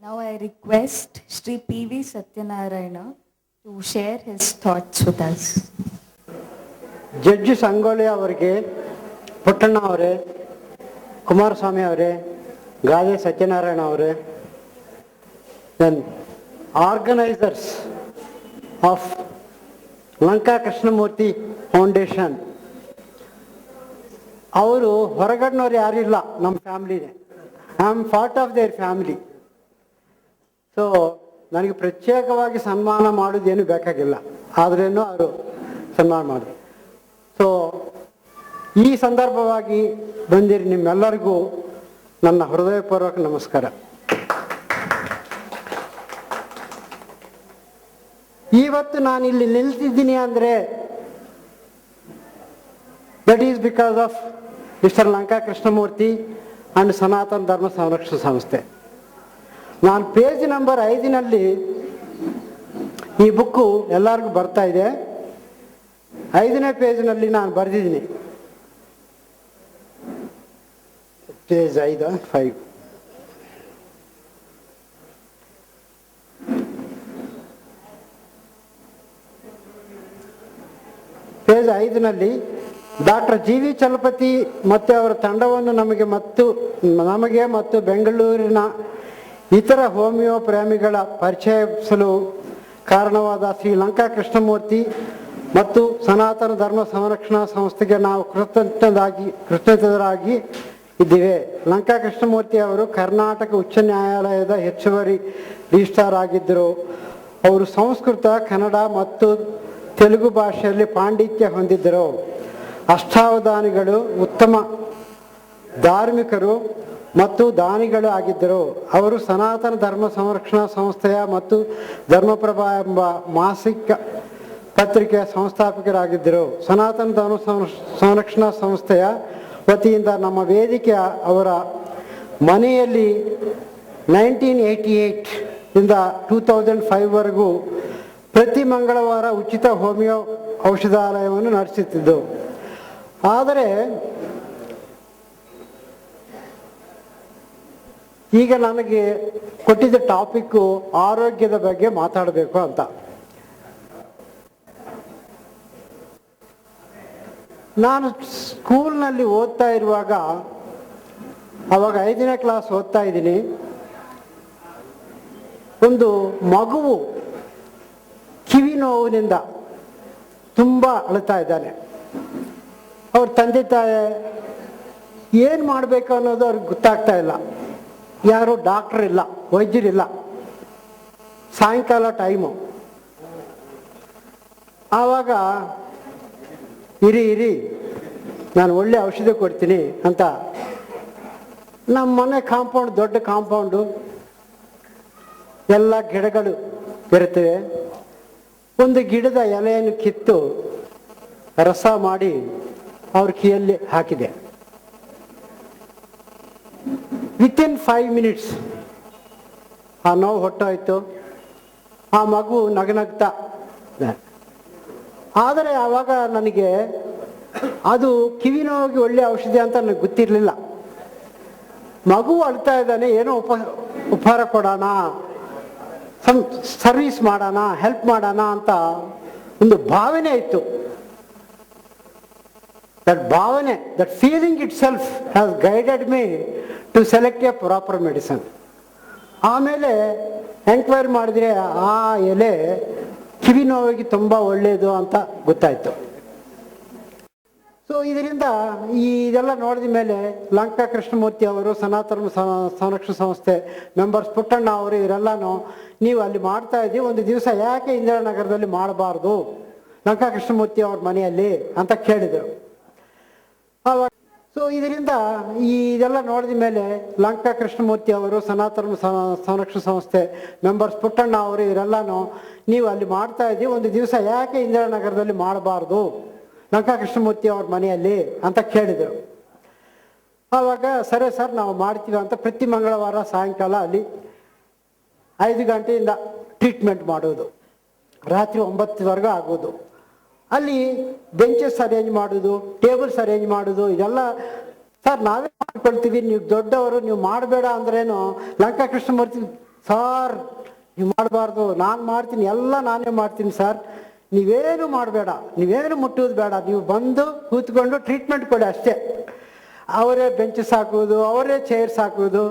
Now I request Sri P.V. Satyanarayana to share his thoughts with us. Judge Sangolli ಅವರಿಗೆ, ಪುಟ್ಟಣ್ಣ ಅವರೇ, ಕುಮಾರಸ್ವಾಮಿ ಅವರೇ, ಗಾದೆ ಸತ್ಯನಾರಾಯಣ ಅವರೇ, then organisers of Lanka Krishnamurthy foundation, ಅವರು ಹೊರಗಡೆನವ್ರು ಯಾರೂ ಇಲ್ಲ, ನಮ್ಮ ಫ್ಯಾಮ್ಲಿನೇ. I am part of their family. So ನನಗೆ ಪ್ರತ್ಯೇಕವಾಗಿ ಸನ್ಮಾನ ಮಾಡೋದೇನು ಬೇಕಾಗಿಲ್ಲ, ಆದ್ರೇನು ಅವರು ಸನ್ಮಾನ ಮಾಡಿದ್ರು. ಸೊ ಈ ಸಂದರ್ಭವಾಗಿ ಬಂದಿರಿ ನಿಮ್ಮೆಲ್ಲರಿಗೂ ನನ್ನ ಹೃದಯಪೂರ್ವಕ ನಮಸ್ಕಾರ. ಇವತ್ತು ನಾನು ಇಲ್ಲಿ ನಿಲ್ತಿದ್ದೀನಿ ಅಂದರೆ that is because of mister Lanka Krishnamurthy and ಸನಾತನ ಧರ್ಮ ಸಂರಕ್ಷಣಾ ಸಂಸ್ಥೆ. ನಾನು ಪೇಜ್ ನಂಬರ್ 5 ಈ ಬುಕ್ಕು ಎಲ್ಲರಿಗೂ ಬರ್ತಾ ಇದೆ. 5ನೇ ಪೇಜ್ನಲ್ಲಿ ನಾನು ಬರೆದಿದ್ದೀನಿ, ಪೇಜ್ 5. ಪೇಜ್ 5ನಲ್ಲಿ ಡಾಕ್ಟರ್ ಜಿ ವಿ ಚಲಪತಿ ಮತ್ತು ಅವರ ತಂಡವನ್ನು ನಮಗೆ ಮತ್ತು ಬೆಂಗಳೂರಿನ ಇತರ ಹೋಮಿಯೋ ಪ್ರೇಮಿಗಳ ಪರಿಚಯಿಸಲು ಕಾರಣವಾದ ಶ್ರೀ ಲಂಕಾ ಕೃಷ್ಣಮೂರ್ತಿ ಮತ್ತು ಸನಾತನ ಧರ್ಮ ಸಂರಕ್ಷಣಾ ಸಂಸ್ಥೆಗೆ ನಾವು ಕೃತಜ್ಞರಾಗಿ ಇದ್ದೇವೆ. ಲಂಕಾ ಕೃಷ್ಣಮೂರ್ತಿ ಅವರು ಕರ್ನಾಟಕ ಉಚ್ಚ ನ್ಯಾಯಾಲಯದ ಹೆಚ್ಚುವರಿ ರಿಜಿಸ್ಟ್ರಾರ್ ಆಗಿದ್ದರು. ಅವರು ಸಂಸ್ಕೃತ, ಕನ್ನಡ ಮತ್ತು ತೆಲುಗು ಭಾಷೆಯಲ್ಲಿ ಪಾಂಡಿತ್ಯ ಹೊಂದಿದ್ದರು. ಅಷ್ಟಾವಧಾನಿಗಳು, ಉತ್ತಮ ಧಾರ್ಮಿಕರು ಮತ್ತು ದಾನಿಗಳು ಆಗಿದ್ದರು. ಅವರು ಸನಾತನ ಧರ್ಮ ಸಂರಕ್ಷಣಾ ಸಂಸ್ಥೆಯ ಮತ್ತು ಧರ್ಮಪ್ರಭಾ ಎಂಬ ಮಾಸಿಕ ಪತ್ರಿಕೆಯ ಸಂಸ್ಥಾಪಕರಾಗಿದ್ದರು. ಸನಾತನ ಧರ್ಮ ಸಂರಕ್ಷಣಾ ಸಂಸ್ಥೆಯ ವತಿಯಿಂದ ನಮ್ಮ ವೇದಿಕೆಯ ಅವರ ಮನೆಯಲ್ಲಿ 1988 ಇಂದ 2005ವರೆಗೂ ಪ್ರತಿ ಮಂಗಳವಾರ ಉಚಿತ ಹೋಮಿಯೋ ಔಷಧಾಲಯವನ್ನು ನಡೆಸುತ್ತಿದ್ದು. ಆದರೆ ಈಗ ನನಗೆ ಕೊಟ್ಟಿದ್ದ ಟಾಪಿಕ್ಕು ಆರೋಗ್ಯದ ಬಗ್ಗೆ ಮಾತಾಡಬೇಕು ಅಂತ. ನಾನು ಸ್ಕೂಲ್ನಲ್ಲಿ ಓದ್ತಾ ಇರುವಾಗ, ಆವಾಗ 5ನೇ ಕ್ಲಾಸ್ ಓದ್ತಾ ಇದ್ದೀನಿ, ಒಂದು ಮಗುವು ಕಿವಿ ನೋವಿನಿಂದ ತುಂಬ ಅಳ್ತಾ ಇದ್ದಾನೆ. ಅವ್ರ ತಂದೆ ತಾಯಿ ಏನು ಮಾಡಬೇಕು ಅನ್ನೋದು ಅವ್ರಿಗೆ ಗೊತ್ತಾಗ್ತಾ ಇಲ್ಲ. ಯಾರು ಡಾಕ್ಟರ್ ಇಲ್ಲ, ವೈದ್ಯರಿಲ್ಲ. ಸಾಯಂಕಾಲ ಟೈಮು. ಆವಾಗ ಇರಿ ನಾನು ಒಳ್ಳೆ ಔಷಧಿ ಕೊಡ್ತೀನಿ ಅಂತ ನಮ್ಮ ಮನೆ ಕಾಂಪೌಂಡ್, ದೊಡ್ಡ ಕಾಂಪೌಂಡು, ಎಲ್ಲ ಗಿಡಗಳು ಇರುತ್ತವೆ. ಒಂದು ಗಿಡದ ಎಲೆಯನ್ನು ಕಿತ್ತು ರಸ ಮಾಡಿ ಅವ್ರ ಕಿಯಲ್ಲಿ ಹಾಕಿದೆ. ವಿತಿನ್ 5 ಮಿನಿಟ್ಸ್ ಆ ನೋವು ಹೊಟ್ಟೋಯ್ತು. ಆ ಮಗು ನಗನಗ್ತಾ. ಆದರೆ ಆವಾಗ ನನಗೆ ಅದು ಕಿವಿ ನೋವಿಗೆ ಒಳ್ಳೆ ಔಷಧಿ ಅಂತ ನನಗೆ ಗೊತ್ತಿರಲಿಲ್ಲ. ಮಗು ಅಳ್ತಾ ಇದ್ದಾನೆ, ಏನೋ ಉಪಹಾರ ಕೊಡೋಣ, ಸರ್ವಿಸ್ ಮಾಡೋಣ, ಹೆಲ್ಪ್ ಮಾಡೋಣ ಅಂತ ಒಂದು ಭಾವನೆ ಇತ್ತು. ದಟ್ ಭಾವನೆ, that feeling itself has guided me to select a proper medicine. ಆಮೇಲೆ ಎಂಕ್ವೈರಿ ಮಾಡಿದ್ರೆ ಆ ಎಲೆ ಕಿವಿ ನೋವಿಗೆ ತುಂಬ ಒಳ್ಳೆಯದು ಅಂತ ಗೊತ್ತಾಯಿತು. ಸೊ ಇದರಿಂದ ಇದೆಲ್ಲ ನೋಡಿದ ಮೇಲೆ ಲಂಕಾ ಕೃಷ್ಣಮೂರ್ತಿ ಅವರು, ಸನಾತನ ಸಂರಕ್ಷಣಾ ಸಂಸ್ಥೆ ಮೆಂಬರ್ಸ್ ಪುಟ್ಟಣ್ಣ ಅವರು, ಇವರೆಲ್ಲನೂ ನೀವು ಅಲ್ಲಿ ಮಾಡ್ತಾ ಇದ್ದೀವಿ, ಒಂದು ದಿವಸ ಯಾಕೆ ಇಂದಿರಾನಗರದಲ್ಲಿ ಮಾಡಬಾರ್ದು ಲಂಕಾ ಕೃಷ್ಣಮೂರ್ತಿ ಅವ್ರ ಮನೆಯಲ್ಲಿ ಅಂತ ಕೇಳಿದರು. ಆವಾಗ ಸೊ ಇದರಿಂದ ಇದೆಲ್ಲ ನೋಡಿದ ಮೇಲೆ ಲಂಕಾ ಕೃಷ್ಣಮೂರ್ತಿ ಅವರು, ಸನಾತನ ಸಂರಕ್ಷಣಾ ಸಂಸ್ಥೆ ಮೆಂಬರ್ಸ್ ಪುಟ್ಟಣ್ಣ ಅವರು, ಇವರೆಲ್ಲನೂ ನೀವು ಅಲ್ಲಿ ಮಾಡ್ತಾ ಇದ್ದೀವಿ, ಒಂದು ದಿವಸ ಯಾಕೆ ಇಂದಿರಾನಗರದಲ್ಲಿ ಮಾಡಬಾರ್ದು ಲಂಕಾ ಕೃಷ್ಣಮೂರ್ತಿ ಅವ್ರ ಮನೆಯಲ್ಲಿ ಅಂತ ಕೇಳಿದರು. ಆವಾಗ ಸರಿ ಸರ್ ನಾವು ಮಾಡ್ತೀವಿ ಅಂತ ಪ್ರತಿ ಮಂಗಳವಾರ ಸಾಯಂಕಾಲ ಅಲ್ಲಿ 5 ಗಂಟೆಯಿಂದ ಟ್ರೀಟ್ಮೆಂಟ್ ಮಾಡೋದು, ರಾತ್ರಿ 9ವರೆಗೂ ಆಗೋದು. ಅಲ್ಲಿ ಬೆಂಚಸ್ ಅರೇಂಜ್ ಮಾಡೋದು, ಟೇಬಲ್ಸ್ ಅರೇಂಜ್ ಮಾಡೋದು, ಇದೆಲ್ಲ ಸರ್ ನಾವೇ ಮಾಡ್ಕೊಳ್ತೀವಿ, ನೀವು ದೊಡ್ಡವರು, ನೀವು ಮಾಡಬೇಡ ಅಂದ್ರೇನು ಲಂಕಾ ಕೃಷ್ಣಮೂರ್ತಿ ಸಾರ್ ನೀವು ಮಾಡಬಾರ್ದು, ನಾನು ಮಾಡ್ತೀನಿ, ಎಲ್ಲ ನಾನೇ ಮಾಡ್ತೀನಿ ಸರ್, ನೀವೇನು ಮಾಡಬೇಡ, ನೀವೇನು ಮುಟ್ಟೋದು ಬೇಡ, ನೀವು ಬಂದು ಕೂತ್ಕೊಂಡು ಟ್ರೀಟ್ಮೆಂಟ್ ಕೊಡಿ ಅಷ್ಟೇ. ಅವರೇ ಬೆಂಚಸ್ ಹಾಕುವುದು, ಅವರೇ ಚೇರ್ಸ್ ಹಾಕುವುದು,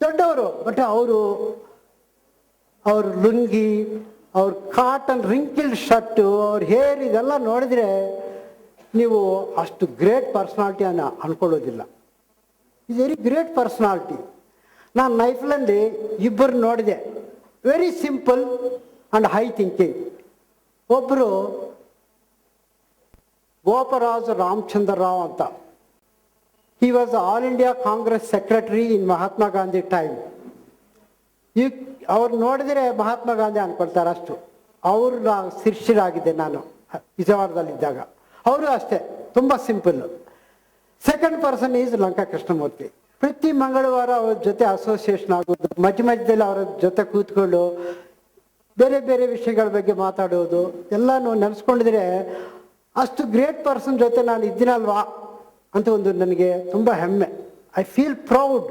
ದೊಡ್ಡವರು. ಬಟ್ ಅವ್ರ ಲುಂಗಿ, ಅವ್ರ ಕಾಟನ್ ರಿಂಕಿಲ್ಡ್ ಶರ್ಟು, ಅವ್ರ ಹೇರ್, ಇದೆಲ್ಲ ನೋಡಿದರೆ ನೀವು ಅಷ್ಟು ಗ್ರೇಟ್ ಪರ್ಸ್ನಾಲಿಟಿಯನ್ನು ಅಂದ್ಕೊಳ್ಳೋದಿಲ್ಲ. Is very great personality. ನಾನು ಲೈಫ್ನಲ್ಲಿ ಇಬ್ಬರು ನೋಡಿದೆ, very simple and high thinking. ಒಬ್ಬರು ಗೋಪರಾಜ್ ರಾಮಚಂದ್ರ ರಾವ್ ಅಂತ. He was all India Congress secretary in Mahatma Gandhi time. ಅವ್ರು ನೋಡಿದರೆ ಮಹಾತ್ಮ ಗಾಂಧಿ ಅಂದ್ಕೊಳ್ತಾರೆ ಅಷ್ಟು. ಅವ್ರ ಶಿಷ್ಯರಾಗಿದ್ದೆ ನಾನು ವಿಜಯವಾಡದಲ್ಲಿದ್ದಾಗ. ಅವರು ಅಷ್ಟೇ, ತುಂಬ simple. Second person is Lanka Krishnamurthy. ಪ್ರತಿ ಮಂಗಳವಾರ ಅವ್ರ ಜೊತೆ ಅಸೋಸಿಯೇಷನ್ ಆಗೋದು, ಮಧ್ಯದಲ್ಲಿ ಅವರ ಜೊತೆ ಕೂತ್ಕೊಂಡು ಬೇರೆ ಬೇರೆ ವಿಷಯಗಳ ಬಗ್ಗೆ ಮಾತಾಡೋದು ಎಲ್ಲನೂ ನೆನೆಸ್ಕೊಂಡಿದ್ರೆ ಅಷ್ಟು ಗ್ರೇಟ್ ಪರ್ಸನ್ ಜೊತೆ ನಾನು ಇದ್ದೀನಲ್ವಾ ಅಂತ ಒಂದು ನನಗೆ ತುಂಬ ಹೆಮ್ಮೆ. I feel proud,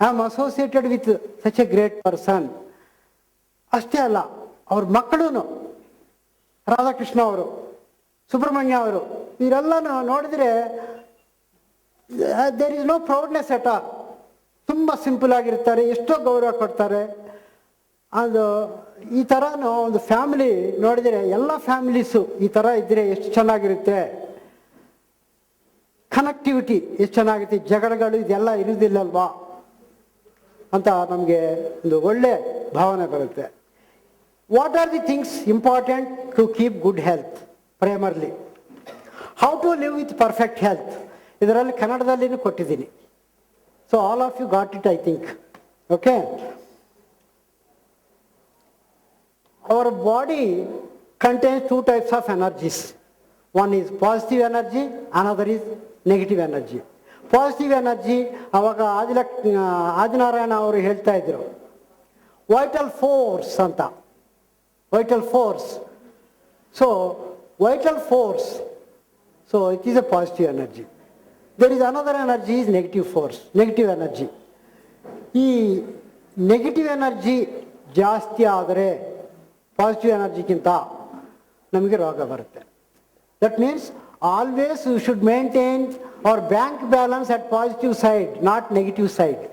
I am associated with such A great person. ಅಷ್ಟೇ ಅಲ್ಲ, ಅವ್ರ ಮಕ್ಕಳು ರಾಧಾಕೃಷ್ಣ ಅವರು, ಸುಬ್ರಹ್ಮಣ್ಯ ಅವರು, ಇವರೆಲ್ಲನೂ ನೋಡಿದರೆ there is no proudness at all. ತುಂಬ ಸಿಂಪಲ್ ಆಗಿರ್ತಾರೆ, ಎಷ್ಟೋ ಗೌರವ ಕೊಡ್ತಾರೆ. ಅದು ಈ ಥರನೂ ಒಂದು ಫ್ಯಾಮಿಲಿ ನೋಡಿದರೆ, ಎಲ್ಲ ಫ್ಯಾಮಿಲೀಸು ಈ ಥರ ಇದ್ದರೆ ಎಷ್ಟು ಚೆನ್ನಾಗಿರುತ್ತೆ, ಕನೆಕ್ಟಿವಿಟಿ ಎಷ್ಟು ಚೆನ್ನಾಗಿರುತ್ತೆ, ಜಗಳಗಳು ಇದೆಲ್ಲ ಇರುವುದಿಲ್ಲಲ್ವಾ ಅಂತ ನಮಗೆ ಒಂದು ಒಳ್ಳೆ ಭಾವನೆ ಬರುತ್ತೆ. What are the things important to keep good health? Primarily how to live with perfect health, ಇದರಲ್ಲಿ ಕನ್ನಡದಲ್ಲಿನೂ ಕೊಟ್ಟಿದ್ದೀನಿ. So all of you got it, I think. Okay. Our body contains two types of energies. One is positive energy, another is negative energy. Positive energy, ಅವಾಗ ಆದಿನಾರಾಯಣ ಅವರು ಹೇಳ್ತಾ ಇದ್ರು, vital force ಅಂತ. Vital force. So vital force, so it is a positive energy. There is another energy is negative force, negative energy. ಈ negative energy ಜಾಸ್ತಿ ಆದರೆ positive ಎನರ್ಜಿಗಿಂತ ನಮಗೆ ರೋಗ ಬರುತ್ತೆ. That means always you should maintain our bank balance at positive side, not negative side.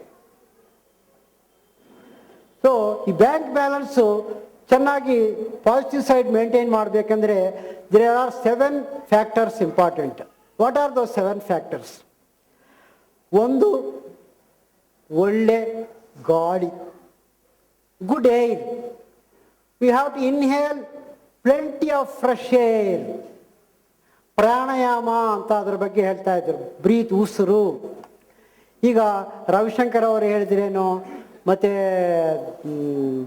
So ಈ bank balance ಚೆನ್ನಾಗಿ positive side maintain ಮಾಡಬೇಕಂದ್ರೆ there are 7 factors important. What are those 7 factors? ಒಂದು, ಒಳ್ಳೆ ಗಾಳಿ, good air. We have to inhale plenty of fresh air. ಪ್ರಾಣಾಯಾಮ ಅಂತ ಅದ್ರ ಬಗ್ಗೆ ಹೇಳ್ತಾ ಇದ್ರು, ಬ್ರೀತ್, ಉಸಿರು. ಈಗ ರವಿಶಂಕರ್ ಅವರು ಹೇಳಿದ್ರೇನು, ಮತ್ತು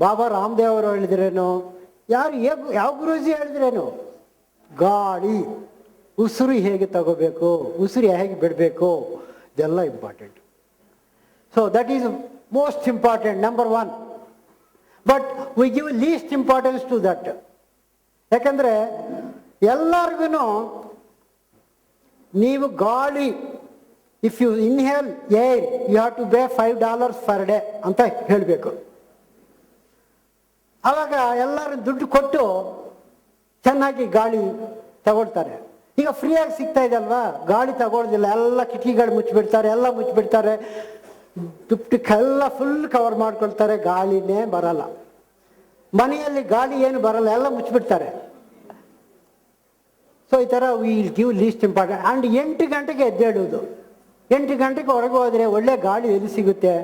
ಬಾಬಾ ರಾಮದೇವ್ ಅವರು ಹೇಳಿದ್ರೇನು, ಯಾವ ಗುರೂಜಿ ಹೇಳಿದ್ರೇನು, ಗಾಳಿ, ಉಸಿರು ಹೇಗೆ ತಗೋಬೇಕು, ಉಸಿರು ಹೇಗೆ ಬಿಡಬೇಕು, ಇದೆಲ್ಲ important. So that is most important, number 1. But we give least importance to that. ಯಾಕಂದರೆ ಎಲ್ಲರಿಗೂ ನೀವು ಗಾಳಿ, if you inhale air you have to pay $5 per day ಅಂತ ಹೇಳಬೇಕು. ಆವಾಗ ಎಲ್ಲರೂ ದುಡ್ಡು ಕೊಟ್ಟು ಚೆನ್ನಾಗಿ ಗಾಳಿ ತಗೊಳ್ತಾರೆ. ಈಗ ಫ್ರೀಯಾಗಿ ಸಿಗ್ತಾ ಇದೆ ಅಲ್ವಾ, ಗಾಳಿ ತಗೊಳ್ಳೋದಿಲ್ಲ, ಎಲ್ಲ ಕಿಟಕಿಗಳು ಮುಚ್ಚಿಬಿಡ್ತಾರೆ, ಎಲ್ಲ ಮುಚ್ಚಿಬಿಡ್ತಾರೆ, ದುಪ್ಪಕ್ಕೆಲ್ಲ ಫುಲ್ ಕವರ್ ಮಾಡ್ಕೊಳ್ತಾರೆ, ಗಾಳಿನೇ ಬರಲ್ಲ. ಮನೆಯಲ್ಲಿ ಗಾಳಿ ಏನು ಬರಲ್ಲ, ಎಲ್ಲ ಮುಚ್ಚಿಬಿಡ್ತಾರೆ. ಸೊ ಈ ಥರ will give least important. And 8 ಗಂಟೆಗೆ ಎದ್ದೇಳುವುದು. 8 ಗಂಟೆಗೆ ಹೊರಗೆ ಹೋದರೆ ಒಳ್ಳೆ ಗಾಳಿ ಎಲ್ಲಿ ಸಿಗುತ್ತೆ?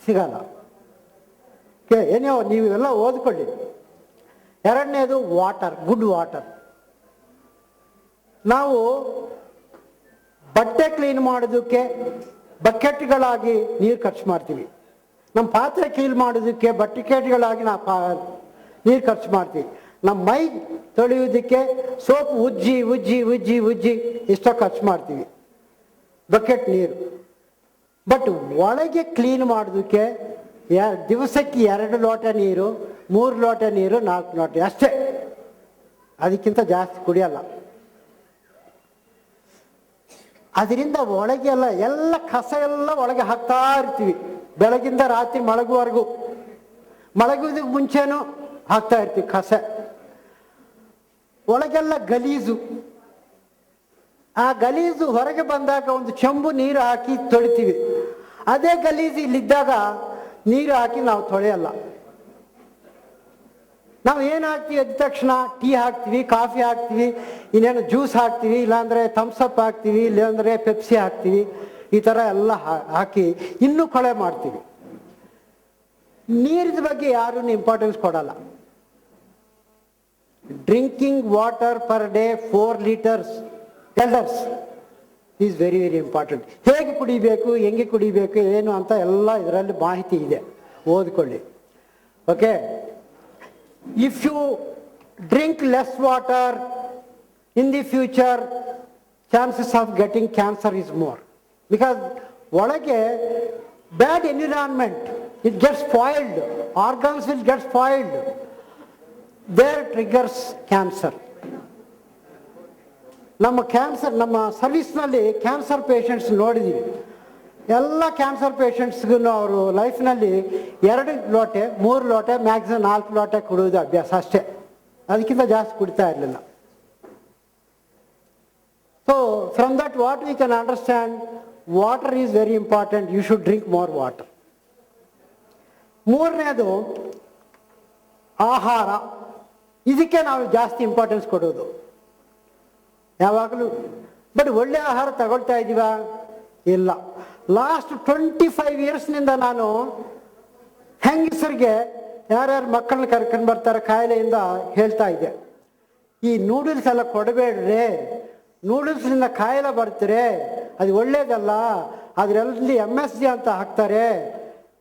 ಸಿಗಲ್ಲ. ಏನೋ ನೀವು ಎಲ್ಲ ಓದ್ಕೊಳ್ಳಿ. ಎರಡನೇದು ವಾಟರ್, ಗುಡ್ ವಾಟರ್. ನಾವು ಬಟ್ಟೆ ಕ್ಲೀನ್ ಮಾಡೋದಕ್ಕೆ ಬಕೆಟ್ಗಳಾಗಿ ನೀರು ಖರ್ಚು ಮಾಡ್ತೀವಿ. ನಮ್ಮ ಪಾತ್ರೆ ಕ್ಲೀನ್ ಮಾಡೋದಕ್ಕೆ ಬಕೆಟ್ಗಳಾಗಿ ನಾವು ನೀರು ಖರ್ಚು ಮಾಡ್ತೀವಿ. ನಮ್ಮ ಮೈ ತೊಳೆಯೋದಕ್ಕೆ ಸೋಪ್ ಉಜ್ಜಿ ಉಜ್ಜಿ ಉಜ್ಜಿ ಉಜ್ಜಿ ಎಷ್ಟೋ ಖರ್ಚು ಮಾಡ್ತೀವಿ, ಬಕೆಟ್ ನೀರು. ಬಟ್ ಒಳಗೆ ಕ್ಲೀನ್ ಮಾಡೋದಕ್ಕೆ ದಿವಸಕ್ಕೆ 2 ಲೋಟ ನೀರು, 3 ಲೋಟ ನೀರು, 4 ಲೋಟ ಅಷ್ಟೇ, ಅದಕ್ಕಿಂತ ಜಾಸ್ತಿ ಕುಡಿಯಲ್ಲ. ಅದರಿಂದ ಒಳಗೆ ಎಲ್ಲ ಕಸ ಎಲ್ಲ ಒಳಗೆ ಹಾಕ್ತಾ ಇರ್ತೀವಿ. ಬೆಳಗಿಂದ ರಾತ್ರಿ ಮಲಗುವವರೆಗೂ, ಮಲಗುವುದಕ್ಕೆ ಮುಂಚೆನೂ ಹಾಕ್ತಾ ಇರ್ತೀವಿ ಕಸ. ಒಳಗೆಲ್ಲ ಗಲೀಜು. ಆ ಗಲೀಜು ಹೊರಗೆ ಬಂದಾಗ ಒಂದು ಚೆಂಬು ನೀರು ಹಾಕಿ ತೊಳಿತೀವಿ. ಅದೇ ಗಲೀಜು ಇಲ್ಲಿದ್ದಾಗ ನೀರು ಹಾಕಿ ನಾವು ತೊಳೆಯಲ್ಲ. ನಾವು ಏನು ಹಾಕ್ತೀವಿ ಎದ್ದ ತಕ್ಷಣ ಟೀ ಹಾಕ್ತೀವಿ, ಕಾಫಿ ಹಾಕ್ತೀವಿ, ಇನ್ನೇನು ಜ್ಯೂಸ್ ಹಾಕ್ತೀವಿ, ಇಲ್ಲಾಂದರೆ ಥಮ್ಸಪ್ ಹಾಕ್ತೀವಿ, ಇಲ್ಲಾಂದರೆ ಪೆಪ್ಸಿ ಹಾಕ್ತೀವಿ. ಈ ಥರ ಎಲ್ಲ ಹಾಕಿ ಇನ್ನೂ ಕೊಳೆ ಮಾಡ್ತೀವಿ. ನೀರಿನ ಬಗ್ಗೆ ಯಾರೂ ಇಂಪಾರ್ಟೆನ್ಸ್ ಕೊಡಲ್ಲ. Drinking water per day 4 liters elders is very very important. ಹೇಗೆ ಕುಡಿಬೇಕು, ಹೆಂಗೆ ಕುಡಿಬೇಕು, ಏನು ಅಂತ ಎಲ್ಲ ಇದರಲ್ಲಿ ಮಾಹಿತಿ ಇದೆ, ಓದ್ಕೊಳ್ಳಿ. Okay, if you drink less water in the future chances of getting cancer is more. Because ಒಳಗೆ bad environment, it get spoiled, organs will get spoiled, there triggers cancer. ನಮ್ಮ ಸರ್ವಿಸ್ನಲ್ಲಿ ಕ್ಯಾನ್ಸರ್ ಪೇಷಂಟ್ಸ್ ನೋಡಿದ್ದೀವಿ. ಎಲ್ಲ ಕ್ಯಾನ್ಸರ್ ಪೇಷಂಟ್ಸ್ಗೂ ಅವರು ಲೈಫ್ನಲ್ಲಿ 2 Lotay 3 Lotay maximum 4 Lotay ಕುಡಿಯೋದು ಅಭ್ಯಾಸ ಅಷ್ಟೇ, ಅದಕ್ಕಿಂತ ಜಾಸ್ತಿ ಕುಡಿತಾ ಇರಲಿಲ್ಲ. So from that what we can understand water is very important. You should drink more water. ಮೂರನೇದು ಆಹಾರ. ಇದಕ್ಕೆ ನಾವು ಜಾಸ್ತಿ ಇಂಪಾರ್ಟೆನ್ಸ್ ಕೊಡೋದು ಯಾವಾಗಲೂ. ಬಟ್ ಒಳ್ಳೆ ಆಹಾರ ತಗೊಳ್ತಾ ಇದ್ದೀವಾ? ಇಲ್ಲ. ಲಾಸ್ಟ್ 25 yearsನಿಂದ ನಾನು ಹೆಂಗಸರಿಗೆ ಯಾರ್ಯಾರು ಮಕ್ಕಳನ್ನ ಕರ್ಕೊಂಡು ಬರ್ತಾರೆ ಕಾಯಿಲೆಯಿಂದ ಹೇಳ್ತಾ ಇದ್ದೆ, ಈ ನೂಡಲ್ಸ್ ಎಲ್ಲ ಕೊಡಬೇಡ್ರಿ, ನೂಡಲ್ಸ್ನಿಂದ ಕಾಯಿಲೆ ಬರ್ತಾರೆ, ಅದು ಒಳ್ಳೇದಲ್ಲ, ಅದರಲ್ಲಿ MSG ಅಂತ ಹಾಕ್ತಾರೆ,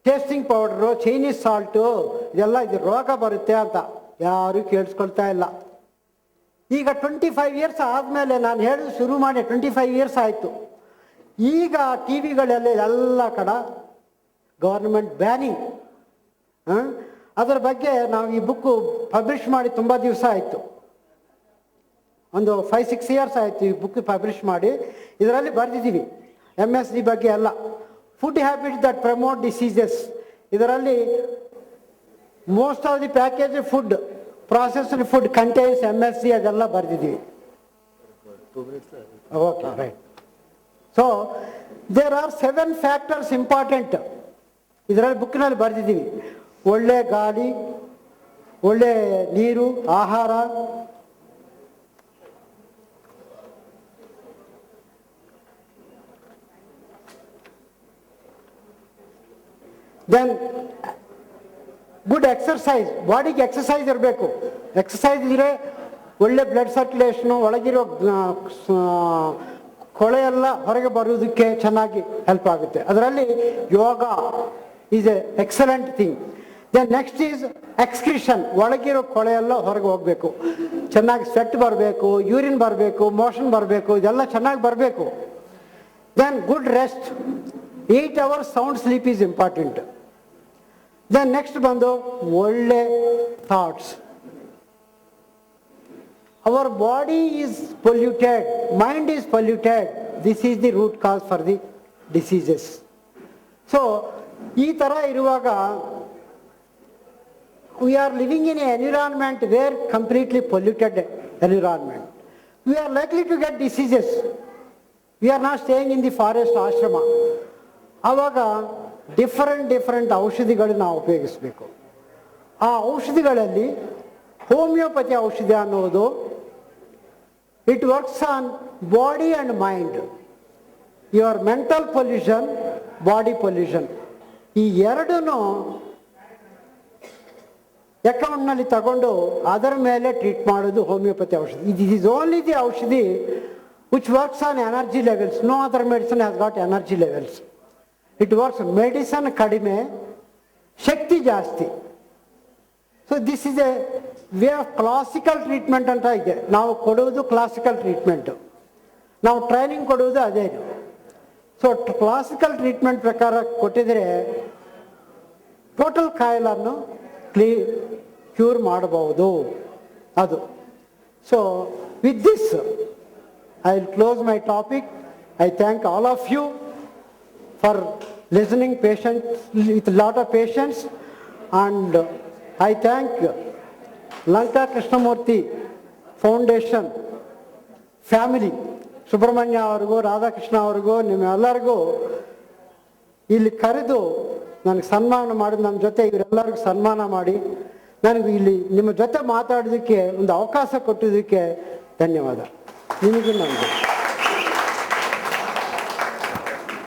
ಟೇಸ್ಟಿಂಗ್ ಪೌಡರು, ಚೈನೀಸ್ ಸಾಲ್ಟು, ಇದೆಲ್ಲ ಇದು ರೋಗ ಬರುತ್ತೆ ಅಂತ. ಯಾರೂ ಕೇಳಿಸ್ಕೊಳ್ತಾ ಇಲ್ಲ. ಈಗ 25 years ಆದಮೇಲೆ, ನಾನು ಹೇಳೋದು ಶುರು ಮಾಡಿ 25 years ಆಯಿತು. ಈಗ ಟಿ ವಿಗಳಲ್ಲಿ ಎಲ್ಲ ಕಡೆ ಗವರ್ನಮೆಂಟ್ ಬ್ಯಾನಿಂಗ್. ಅದರ ಬಗ್ಗೆ ನಾವು ಈ ಬುಕ್ಕು ಪಬ್ಲಿಷ್ ಮಾಡಿ ತುಂಬ ದಿವಸ ಆಯಿತು, ಒಂದು 5-6 years ಆಯಿತು ಈ ಬುಕ್ ಪಬ್ಲಿಷ್ ಮಾಡಿ. ಇದರಲ್ಲಿ ಬರೆದಿದ್ದೀವಿ MSG ಬಗ್ಗೆ ಎಲ್ಲ. Food habits that promote diseases, ಇದರಲ್ಲಿ most of the package food, processed food contains MSG, ಅದೆಲ್ಲ ಬರೆದಿದ್ದೀವಿ. Okay, right. So there are 7 factors important, ಇದರಲ್ಲಿ ಬುಕ್ಕಿನಲ್ಲಿ ಬರೆದಿದ್ದೀವಿ. ಒಳ್ಳೆ ಗಾಳಿ, ಒಳ್ಳೆ ನೀರು, ಆಹಾರ, ದೆನ್ ಗುಡ್ ಎಕ್ಸರ್ಸೈಸ್. ಬಾಡಿಗೆ ಎಕ್ಸರ್ಸೈಸ್ ಇರಬೇಕು. ಎಕ್ಸರ್ಸೈಸ್ ಇದ್ರೆ ಒಳ್ಳೆ ಬ್ಲಡ್ ಸರ್ಕ್ಯುಲೇಷನು, ಒಳಗಿರೋ ಕೊಳೆ ಎಲ್ಲ ಹೊರಗೆ ಬರೋದಕ್ಕೆ ಚೆನ್ನಾಗಿ ಹೆಲ್ಪ್ ಆಗುತ್ತೆ. ಅದರಲ್ಲಿ yoga is a excellent thing. Then next is excretion. ಒಳಗಿರೋ ಕೊಳೆ ಎಲ್ಲ ಹೊರಗೆ ಹೋಗಬೇಕು, ಚೆನ್ನಾಗಿ ಸ್ವೆಟ್ ಬರಬೇಕು, ಯೂರಿನ್ ಬರಬೇಕು, ಮೋಷನ್ ಬರಬೇಕು, ಇದೆಲ್ಲ ಚೆನ್ನಾಗಿ ಬರಬೇಕು. Then good rest, 8 hours sound sleep is important. Then next ಬಂದು ಒಳ್ಳೆ thoughts. Our body is polluted, mind is polluted, this is the root cause for the diseases. So ಈ ಥರ ಇರುವಾಗ we are living in an environment where completely polluted environment. We are likely to get diseases. We are not staying in the forest ashrama. ಆವಾಗ different ಔಷಧಿಗಳು ನಾವು ಉಪಯೋಗಿಸಬೇಕು. ಆ ಔಷಧಿಗಳಲ್ಲಿ homeopathy ಔಷಧಿ ಅನ್ನೋದು it works on body and mind. Your mental pollution, body pollution, ಈ ಎರಡೂ ಅಕೌಂಟ್ನಲ್ಲಿ ತಗೊಂಡು ಅದರ ಮೇಲೆ ಟ್ರೀಟ್ ಮಾಡೋದು ಹೋಮಿಯೋಪತಿ ಔಷಧಿ. ಇಟ್ ಈಸ್ ಓನ್ಲಿ ದಿ ಔಷಧಿ which works on energy levels. No other medicine has got energy levels. It works, medicine ಕಡಿಮೆ, ಶಕ್ತಿ ಜಾಸ್ತಿ. So this is a way of classical treatment ಅಂತ ಇದೆ. ನಾವು ಕೊಡುವುದು ಕ್ಲಾಸಿಕಲ್ ಟ್ರೀಟ್ಮೆಂಟು, ನಾವು ಟ್ರೈನಿಂಗ್ ಕೊಡುವುದು ಅದೇ. ಸೊ ಕ್ಲಾಸಿಕಲ್ ಟ್ರೀಟ್ಮೆಂಟ್ ಪ್ರಕಾರ ಕೊಟ್ಟಿದ್ರೆ ಟೋಟಲ್ ಕಾಯಿಲನ್ನು ಕ್ಯೂರ್ ಮಾಡಬಹುದು ಅದು. So with this I will close my topic. I thank all of you for listening patient with lot of patience, and I thank Lanka Krishnamurti Foundation family, Subrahmanya ಅವ್ರಿಗೂ ರಾಧಾಕೃಷ್ಣ ಅವ್ರಿಗೂ ನಿಮ್ಮೆಲ್ಲರಿಗೂ ಇಲ್ಲಿ ಕರೆದು ನನಗೆ ಸನ್ಮಾನ ಮಾಡಿ, ನಮ್ಮ ಜೊತೆ ಇವರೆಲ್ಲರಿಗೂ ಸನ್ಮಾನ ಮಾಡಿ ನನಗೆ ಇಲ್ಲಿ ನಿಮ್ಮ ಜೊತೆ ಮಾತಾಡೋದಕ್ಕೆ ಒಂದು ಅವಕಾಶ ಕೊಟ್ಟಿದ್ದಕ್ಕೆ ಧನ್ಯವಾದ. ನಿಮಗೂ ನನಗೆ